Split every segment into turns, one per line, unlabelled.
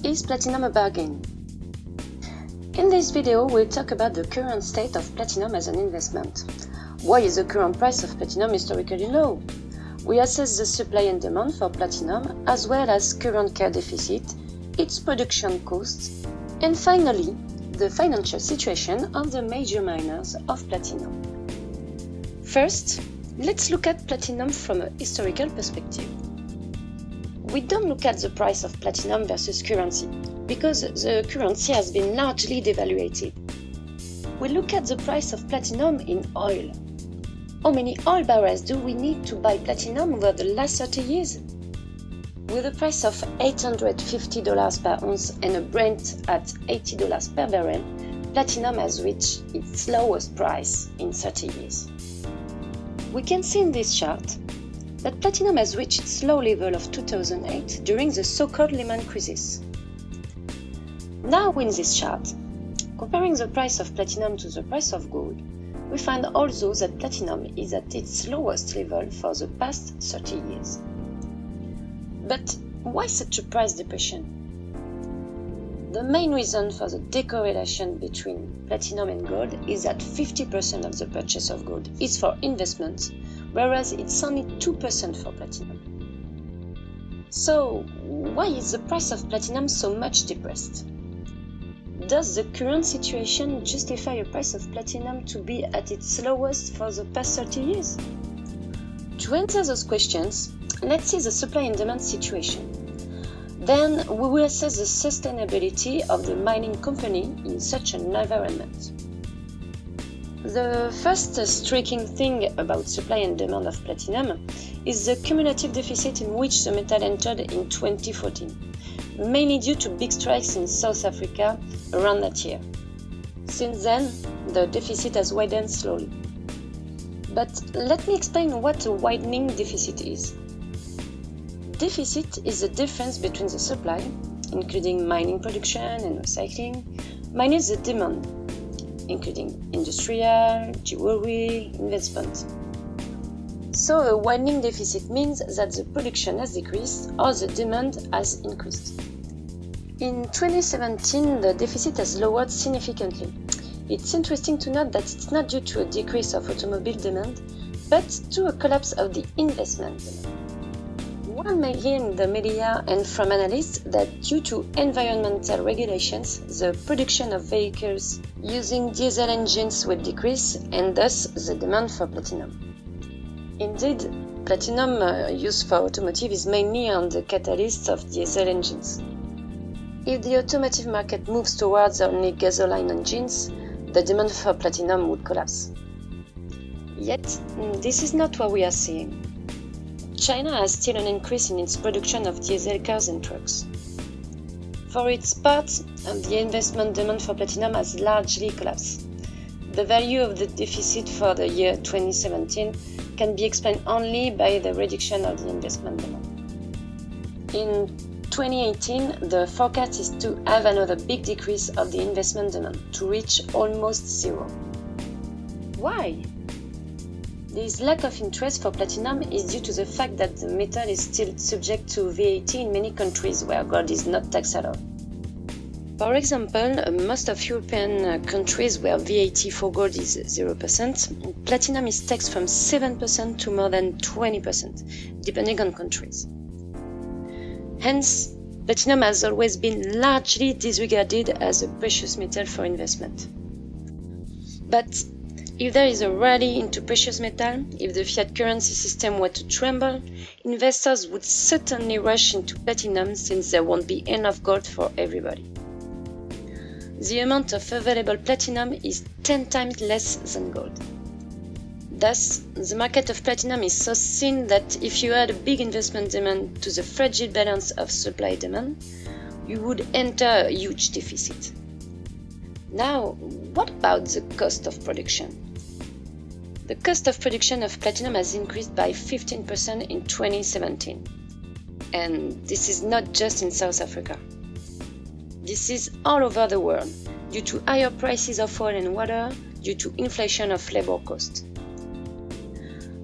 Is platinum a bargain? In this video, we'll talk about the current state of platinum as an investment. Why is the current price of platinum historically low? We assess the supply and demand for platinum, as well as current care deficit, its production costs, and finally, the financial situation of the major miners of platinum. First, let's look at platinum from a historical perspective. We don't look at the price of platinum versus currency, because the currency has been largely devaluated. We look at the price of platinum in oil. How many oil barrels do we need to buy platinum over the last 30 years? With a price of $850 per ounce and a Brent at $80 per barrel, platinum has reached its lowest price in 30 years. We can see in this chart that platinum has reached its low level of 2008 during the so-called Lehman crisis. Now in this chart, comparing the price of platinum to the price of gold, we find also that platinum is at its lowest level for the past 30 years. But why such a price depression? The main reason for the decorrelation between platinum and gold is that 50% of the purchase of gold is for investment, whereas it's only 2% for platinum. So, why is the price of platinum so much depressed? Does the current situation justify a price of platinum to be at its lowest for the past 30 years? To answer those questions, let's see the supply and demand situation. Then we will assess the sustainability of the mining company in such an environment. The first striking thing about supply and demand of platinum is the cumulative deficit in which the metal entered in 2014, mainly due to big strikes in South Africa around that year. Since then, the deficit has widened slowly. But let me explain what a widening deficit is. Deficit is the difference between the supply, including mining production and recycling, minus the demand, including industrial, jewelry, investment. So a widening deficit means that the production has decreased or the demand has increased. In 2017, the deficit has lowered significantly. It's interesting to note that it's not due to a decrease of automobile demand, but to a collapse of the investment demand. One may hear in the media and from analysts that due to environmental regulations, the production of vehicles using diesel engines will decrease and thus the demand for platinum. Indeed, platinum used for automotive is mainly on the catalysts of diesel engines. If the automotive market moves towards only gasoline engines, the demand for platinum would collapse. Yet, this is not what we are seeing. China has still an increase in its production of diesel cars and trucks. For its part, the investment demand for platinum has largely collapsed. The value of the deficit for the year 2017 can be explained only by the reduction of the investment demand. In 2018, the forecast is to have another big decrease of the investment demand, to reach almost zero. Why? This lack of interest for platinum is due to the fact that the metal is still subject to VAT in many countries where gold is not taxed at all. For example, most of European countries where VAT for gold is 0%, platinum is taxed from 7% to more than 20%, depending on countries. Hence, platinum has always been largely disregarded as a precious metal for investment. But if there is a rally into precious metal, if the fiat currency system were to tremble, investors would certainly rush into platinum since there won't be enough gold for everybody. The amount of available platinum is 10 times less than gold. Thus, the market of platinum is so thin that if you add a big investment demand to the fragile balance of supply-demand, you would enter a huge deficit. Now, what about the cost of production? The cost of production of platinum has increased by 15% in 2017. And this is not just in South Africa. This is all over the world, due to higher prices of oil and water, due to inflation of labor cost.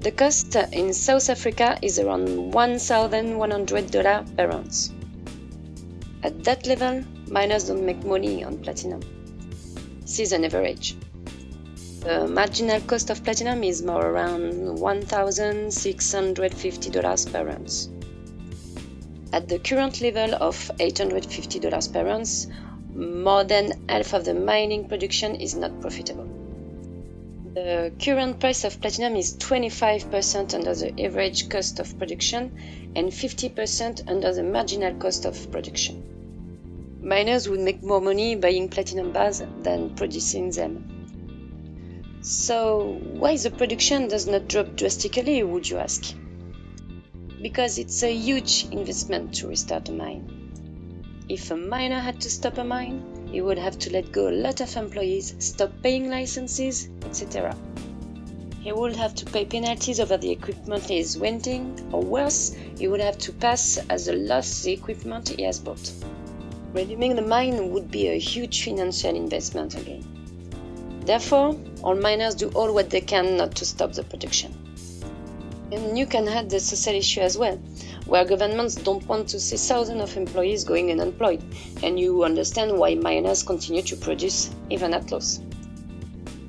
The cost in South Africa is around $1,100 per ounce. At that level, miners don't make money on platinum. This is an average. The marginal cost of platinum is more around $1,650 per ounce. At the current level of $850 per ounce, more than half of the mining production is not profitable. The current price of platinum is 25% under the average cost of production and 50% under the marginal cost of production. Miners would make more money buying platinum bars than producing them. So why the production does not drop drastically, would you ask? Because it's a huge investment to restart a mine. If a miner had to stop a mine, he would have to let go a lot of employees, stop paying licenses, etc. He would have to pay penalties over the equipment he is renting, or worse, he would have to pass as a loss the equipment he has bought. Resuming the mine would be a huge financial investment again. Therefore, all miners do all what they can not to stop the production. And you can add the social issue as well, where governments don't want to see thousands of employees going unemployed, and you understand why miners continue to produce, even at loss.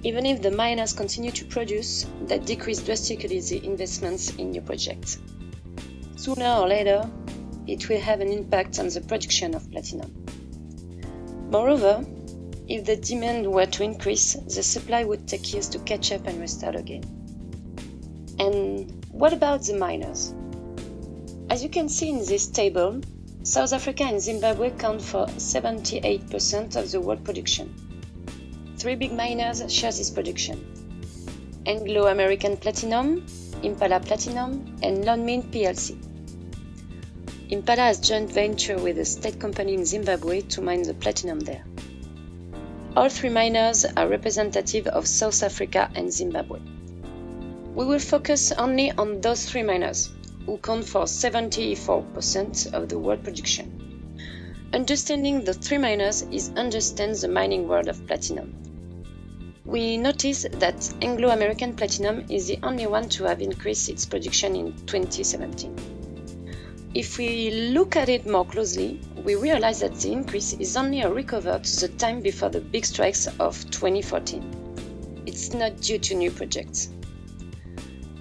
Even if the miners continue to produce, that decreases drastically the investments in new projects. Sooner or later, it will have an impact on the production of platinum. Moreover, if the demand were to increase, the supply would take years to catch up and restart again. And what about the miners? As you can see in this table, South Africa and Zimbabwe account for 78% of the world production. 3 big miners share this production: Anglo-American Platinum, Impala Platinum, and Lonmin plc. Impala has joint venture with a state company in Zimbabwe to mine the platinum there. All 3 miners are representative of South Africa and Zimbabwe. We will focus only on those 3 miners, who account for 74% of the world production. Understanding the 3 miners is understand the mining world of platinum. We notice that Anglo-American Platinum is the only one to have increased its production in 2017. If we look at it more closely, we realize that the increase is only a recover to the time before the big strikes of 2014. It's not due to new projects.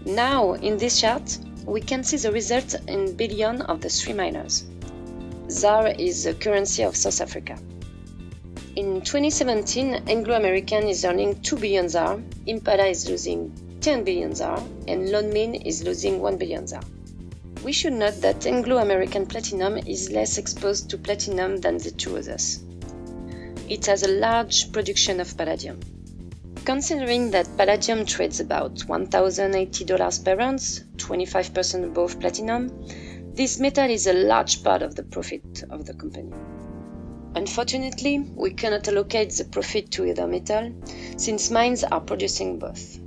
Now, in this chart, we can see the result in billion of the 3 miners. ZAR is the currency of South Africa. In 2017, Anglo-American is earning 2 billion ZAR, Impala is losing 10 billion ZAR, and Lonmin is losing 1 billion ZAR. We should note that Anglo-American Platinum is less exposed to platinum than the 2 others. It has a large production of palladium. Considering that palladium trades about $1,080 per ounce, 25% above platinum, this metal is a large part of the profit of the company. Unfortunately, we cannot allocate the profit to either metal, since mines are producing both.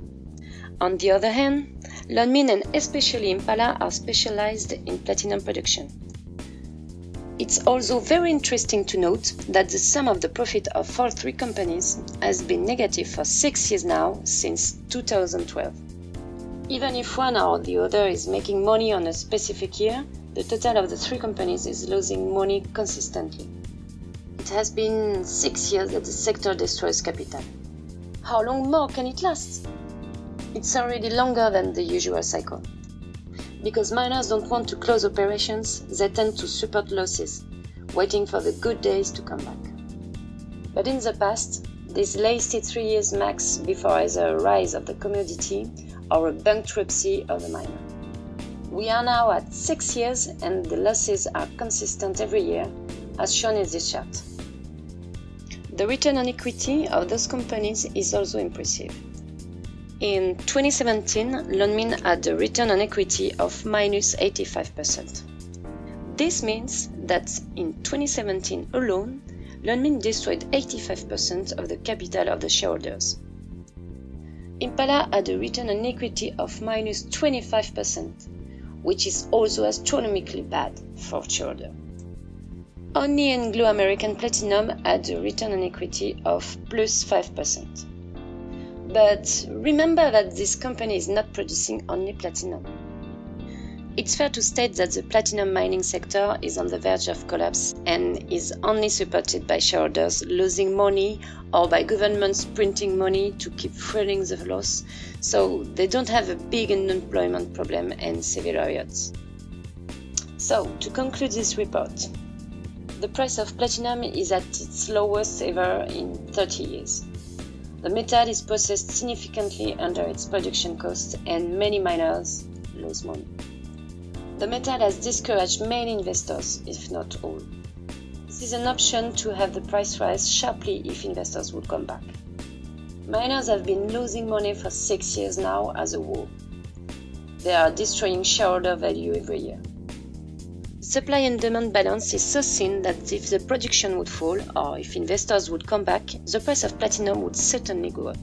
On the other hand, Lonmin and especially Impala are specialized in platinum production. It's also very interesting to note that the sum of the profit of all 3 companies has been negative for 6 years now, since 2012. Even if one or the other is making money on a specific year, the total of the 3 companies is losing money consistently. It has been 6 years that the sector destroys capital. How long more can it last? It's already longer than the usual cycle. Because miners don't want to close operations, they tend to support losses, waiting for the good days to come back. But in the past, this lasted 3 years max before either a rise of the commodity or a bankruptcy of the miner. We are now at 6 years and the losses are consistent every year, as shown in this chart. The return on equity of those companies is also impressive. In 2017, Lonmin had a return on equity of minus 85%. This means that in 2017 alone, Lonmin destroyed 85% of the capital of the shareholders. Impala had a return on equity of minus 25%, which is also astronomically bad for shareholders. Only Anglo-American Platinum had a return on equity of plus 5%. But remember that this company is not producing only platinum. It's fair to state that the platinum mining sector is on the verge of collapse and is only supported by shareholders losing money or by governments printing money to keep fueling the loss, so they don't have a big unemployment problem and civil riots. So, to conclude this report, the price of platinum is at its lowest ever in 30 years. The metal is processed significantly under its production cost and many miners lose money. The metal has discouraged many investors, if not all. This is an option to have the price rise sharply if investors would come back. Miners have been losing money for 6 years now as a whole. They are destroying shareholder value every year. The supply and demand balance is so thin that if the production would fall or if investors would come back, the price of platinum would certainly go up.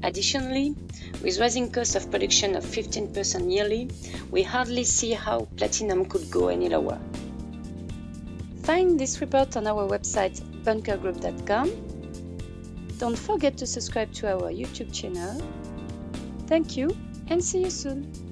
Additionally, with rising cost of production of 15% yearly, we hardly see how platinum could go any lower. Find this report on our website bunkergroup.com. Don't forget to subscribe to our YouTube channel. Thank you and see you soon.